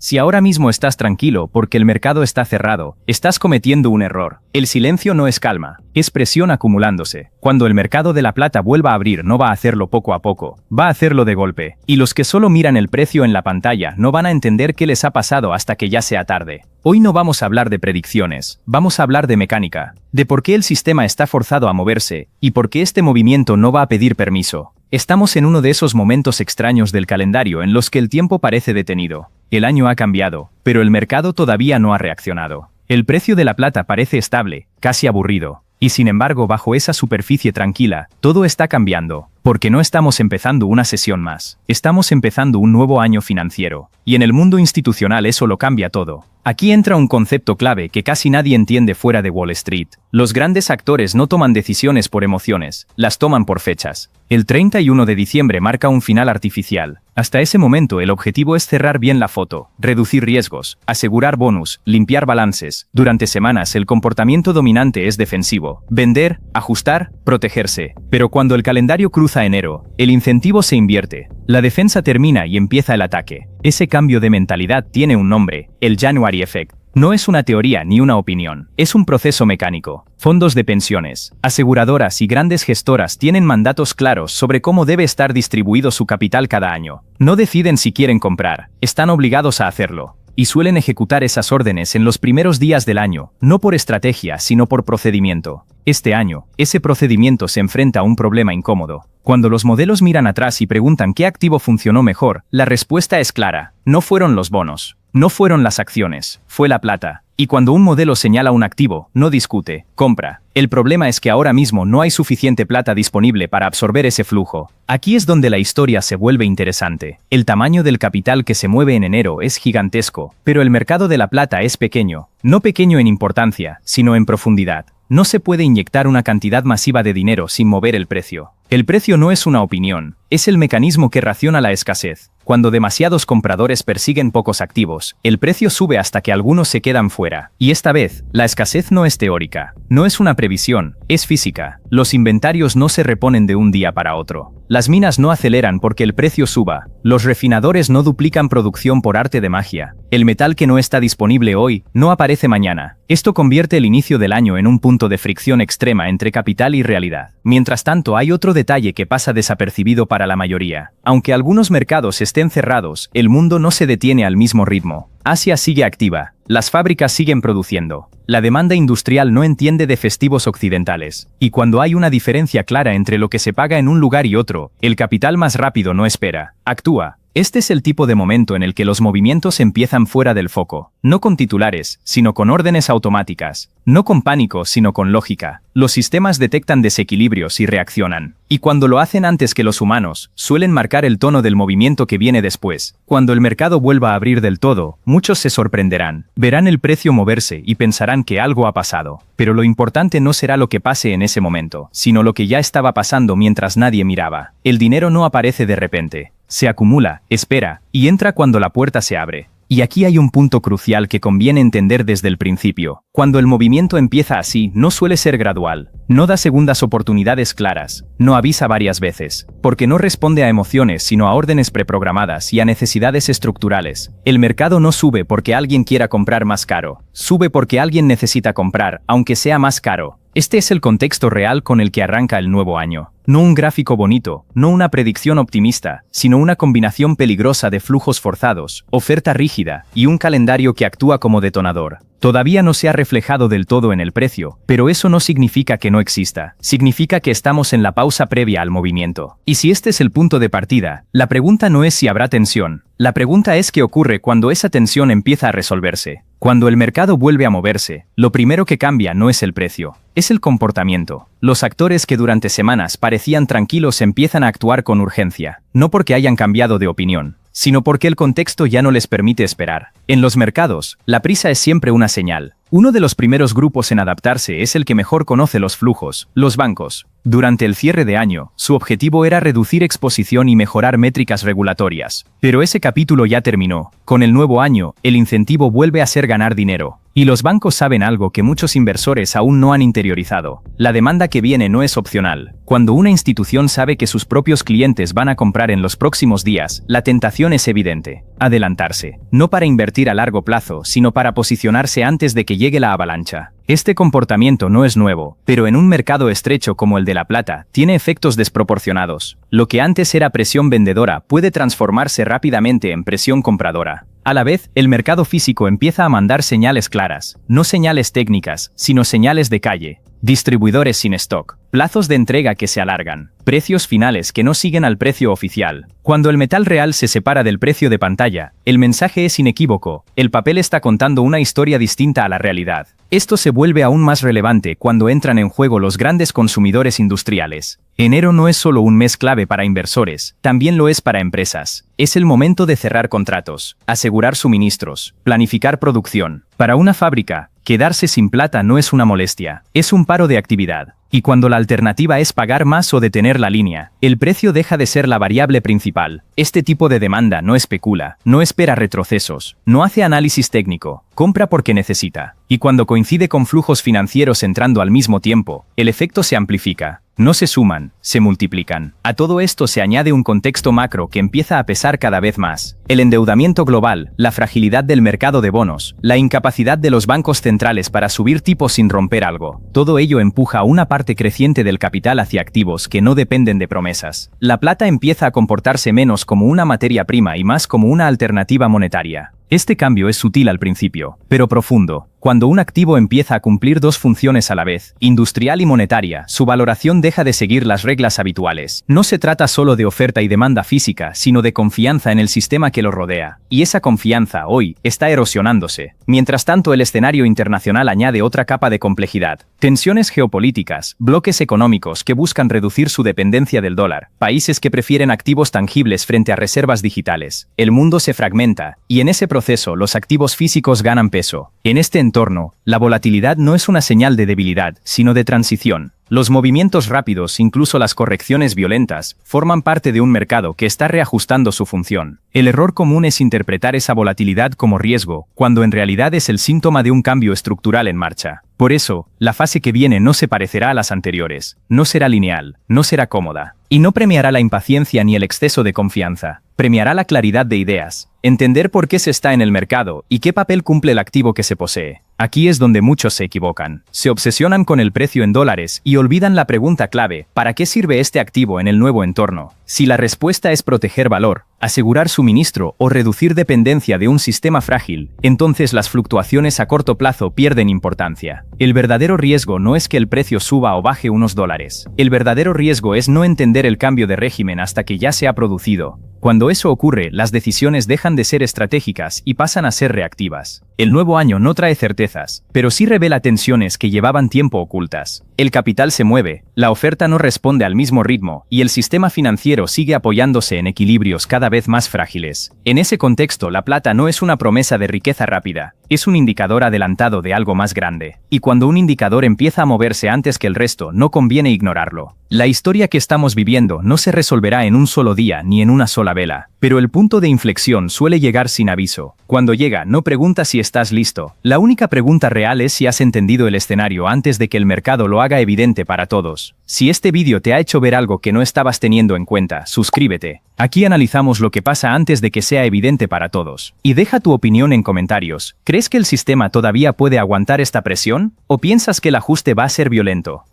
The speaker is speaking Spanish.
Si ahora mismo estás tranquilo porque el mercado está cerrado, estás cometiendo un error. El silencio no es calma, es presión acumulándose. Cuando el mercado de la plata vuelva a abrir, no va a hacerlo poco a poco, va a hacerlo de golpe. Y los que solo miran el precio en la pantalla no van a entender qué les ha pasado hasta que ya sea tarde. Hoy no vamos a hablar de predicciones, vamos a hablar de mecánica, de por qué el sistema está forzado a moverse y por qué este movimiento no va a pedir permiso. Estamos en uno de esos momentos extraños del calendario en los que el tiempo parece detenido. El año ha cambiado, pero el mercado todavía no ha reaccionado. El precio de la plata parece estable, casi aburrido. Y sin embargo, bajo esa superficie tranquila, todo está cambiando. Porque no estamos empezando una sesión más. Estamos empezando un nuevo año financiero. Y en el mundo institucional eso lo cambia todo. Aquí entra un concepto clave que casi nadie entiende fuera de Wall Street. Los grandes actores no toman decisiones por emociones, las toman por fechas. El 31 de diciembre marca un final artificial. Hasta ese momento el objetivo es cerrar bien la foto, reducir riesgos, asegurar bonus, limpiar balances. Durante semanas el comportamiento dominante es defensivo. Vender, ajustar, protegerse. Pero cuando el calendario cruza enero, el incentivo se invierte. La defensa termina y empieza el ataque. Ese cambio de mentalidad tiene un nombre, el January Effect. No es una teoría ni una opinión, es un proceso mecánico. Fondos de pensiones, aseguradoras y grandes gestoras tienen mandatos claros sobre cómo debe estar distribuido su capital cada año. No deciden si quieren comprar, están obligados a hacerlo. Y suelen ejecutar esas órdenes en los primeros días del año, no por estrategia, sino por procedimiento. Este año, ese procedimiento se enfrenta a un problema incómodo. Cuando los modelos miran atrás y preguntan qué activo funcionó mejor, la respuesta es clara. No fueron los bonos, no fueron las acciones, fue la plata. Y cuando un modelo señala un activo, no discute, compra. El problema es que ahora mismo no hay suficiente plata disponible para absorber ese flujo. Aquí es donde la historia se vuelve interesante. El tamaño del capital que se mueve en enero es gigantesco, pero el mercado de la plata es pequeño. No pequeño en importancia, sino en profundidad. No se puede inyectar una cantidad masiva de dinero sin mover el precio. El precio no es una opinión, es el mecanismo que raciona la escasez. Cuando demasiados compradores persiguen pocos activos, el precio sube hasta que algunos se quedan fuera. Y esta vez, la escasez no es teórica, no es una previsión, es física. Los inventarios no se reponen de un día para otro. Las minas no aceleran porque el precio suba. Los refinadores no duplican producción por arte de magia. El metal que no está disponible hoy, no aparece mañana. Esto convierte el inicio del año en un punto de fricción extrema entre capital y realidad. Mientras tanto, hay otro detalle que pasa desapercibido para la mayoría. Aunque algunos mercados estén cerrados, el mundo no se detiene al mismo ritmo. Asia sigue activa. Las fábricas siguen produciendo. La demanda industrial no entiende de festivos occidentales. Y cuando hay una diferencia clara entre lo que se paga en un lugar y otro, el capital más rápido no espera, actúa. Este es el tipo de momento en el que los movimientos empiezan fuera del foco, no con titulares, sino con órdenes automáticas, no con pánico, sino con lógica. Los sistemas detectan desequilibrios y reaccionan. Y cuando lo hacen antes que los humanos, suelen marcar el tono del movimiento que viene después. Cuando el mercado vuelva a abrir del todo, muchos se sorprenderán. Verán el precio moverse y pensarán que algo ha pasado. Pero lo importante no será lo que pase en ese momento, sino lo que ya estaba pasando mientras nadie miraba. El dinero no aparece de repente. Se acumula, espera, y entra cuando la puerta se abre. Y aquí hay un punto crucial que conviene entender desde el principio. Cuando el movimiento empieza así, no suele ser gradual. No da segundas oportunidades claras. No avisa varias veces. Porque no responde a emociones, sino a órdenes preprogramadas y a necesidades estructurales. El mercado no sube porque alguien quiera comprar más caro. Sube porque alguien necesita comprar, aunque sea más caro. Este es el contexto real con el que arranca el nuevo año. No un gráfico bonito, no una predicción optimista, sino una combinación peligrosa de flujos forzados, oferta rígida y un calendario que actúa como detonador. Todavía no se ha reflejado del todo en el precio, pero eso no significa que no exista. Significa que estamos en la pausa previa al movimiento. Y si este es el punto de partida, la pregunta no es si habrá tensión. La pregunta es qué ocurre cuando esa tensión empieza a resolverse. Cuando el mercado vuelve a moverse, lo primero que cambia no es el precio, es el comportamiento. Los actores que durante semanas parecían tranquilos empiezan a actuar con urgencia, no porque hayan cambiado de opinión, sino porque el contexto ya no les permite esperar. En los mercados, la prisa es siempre una señal. Uno de los primeros grupos en adaptarse es el que mejor conoce los flujos, los bancos. Durante el cierre de año, su objetivo era reducir exposición y mejorar métricas regulatorias. Pero ese capítulo ya terminó. Con el nuevo año, el incentivo vuelve a ser ganar dinero. Y los bancos saben algo que muchos inversores aún no han interiorizado. La demanda que viene no es opcional. Cuando una institución sabe que sus propios clientes van a comprar en los próximos días, la tentación es evidente. Adelantarse. No para invertir a largo plazo, sino para posicionarse antes de que llegue la avalancha. Este comportamiento no es nuevo, pero en un mercado estrecho como el de la plata, tiene efectos desproporcionados. Lo que antes era presión vendedora puede transformarse rápidamente en presión compradora. A la vez, el mercado físico empieza a mandar señales claras, no señales técnicas, sino señales de calle. Distribuidores sin stock, plazos de entrega que se alargan, precios finales que no siguen al precio oficial. Cuando el metal real se separa del precio de pantalla, el mensaje es inequívoco, el papel está contando una historia distinta a la realidad. Esto se vuelve aún más relevante cuando entran en juego los grandes consumidores industriales. Enero no es solo un mes clave para inversores, también lo es para empresas. Es el momento de cerrar contratos, asegurar suministros, planificar producción. Para una fábrica, quedarse sin plata no es una molestia, es un paro de actividad. Y cuando la alternativa es pagar más o detener la línea, el precio deja de ser la variable principal. Este tipo de demanda no especula, no espera retrocesos, no hace análisis técnico, compra porque necesita. Y cuando coincide con flujos financieros entrando al mismo tiempo, el efecto se amplifica. No se suman, se multiplican. A todo esto se añade un contexto macro que empieza a pesar cada vez más. El endeudamiento global, la fragilidad del mercado de bonos, la incapacidad de los bancos centrales para subir tipos sin romper algo. Todo ello empuja a una parte creciente del capital hacia activos que no dependen de promesas. La plata empieza a comportarse menos como una materia prima y más como una alternativa monetaria. Este cambio es sutil al principio, pero profundo. Cuando un activo empieza a cumplir dos funciones a la vez, industrial y monetaria, su valoración deja de seguir las reglas habituales. No se trata solo de oferta y demanda física, sino de confianza en el sistema que lo rodea. Y esa confianza, hoy, está erosionándose. Mientras tanto, el escenario internacional añade otra capa de complejidad. Tensiones geopolíticas, bloques económicos que buscan reducir su dependencia del dólar, países que prefieren activos tangibles frente a reservas digitales. El mundo se fragmenta, y en ese proceso los activos físicos ganan peso. En este entorno, la volatilidad no es una señal de debilidad, sino de transición. Los movimientos rápidos, incluso las correcciones violentas, forman parte de un mercado que está reajustando su función. El error común es interpretar esa volatilidad como riesgo, cuando en realidad es el síntoma de un cambio estructural en marcha. Por eso, la fase que viene no se parecerá a las anteriores, no será lineal, no será cómoda, y no premiará la impaciencia ni el exceso de confianza. Premiará la claridad de ideas, entender por qué se está en el mercado y qué papel cumple el activo que se posee. Aquí es donde muchos se equivocan. Se obsesionan con el precio en dólares y olvidan la pregunta clave: ¿para qué sirve este activo en el nuevo entorno? Si la respuesta es proteger valor, asegurar suministro o reducir dependencia de un sistema frágil, entonces las fluctuaciones a corto plazo pierden importancia. El verdadero riesgo no es que el precio suba o baje unos dólares. El verdadero riesgo es no entender el cambio de régimen hasta que ya se ha producido. Cuando eso ocurre, las decisiones dejan de ser estratégicas y pasan a ser reactivas. El nuevo año no trae certezas, pero sí revela tensiones que llevaban tiempo ocultas. El capital se mueve, la oferta no responde al mismo ritmo, y el sistema financiero sigue apoyándose en equilibrios cada vez más frágiles. En ese contexto, la plata no es una promesa de riqueza rápida, es un indicador adelantado de algo más grande. Y cuando un indicador empieza a moverse antes que el resto, no conviene ignorarlo. La historia que estamos viviendo no se resolverá en un solo día ni en una sola vela, pero el punto de inflexión suele llegar sin aviso. Cuando llega, no pregunta si estás listo. La única pregunta real es si has entendido el escenario antes de que el mercado lo haga evidente para todos. Si este vídeo te ha hecho ver algo que no estabas teniendo en cuenta, suscríbete. Aquí analizamos lo que pasa antes de que sea evidente para todos. Y deja tu opinión en comentarios. ¿Crees que el sistema todavía puede aguantar esta presión? ¿O piensas que el ajuste va a ser violento?